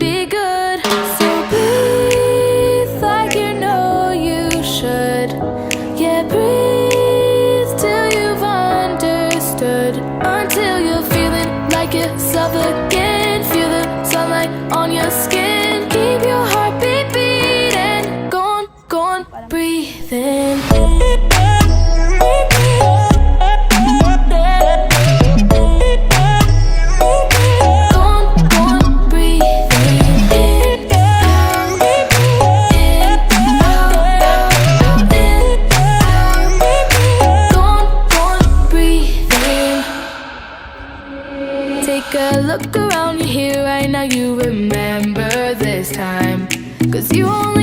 be good. So breathe like you know you should. Yeah, breathe till you've understood. Until you're feeling like yourself again. Feel the sunlight on your skin. Keep your heartbeat beating. Go on, breathe in. Take a look around you here right now, you remember this time. 'Cause you only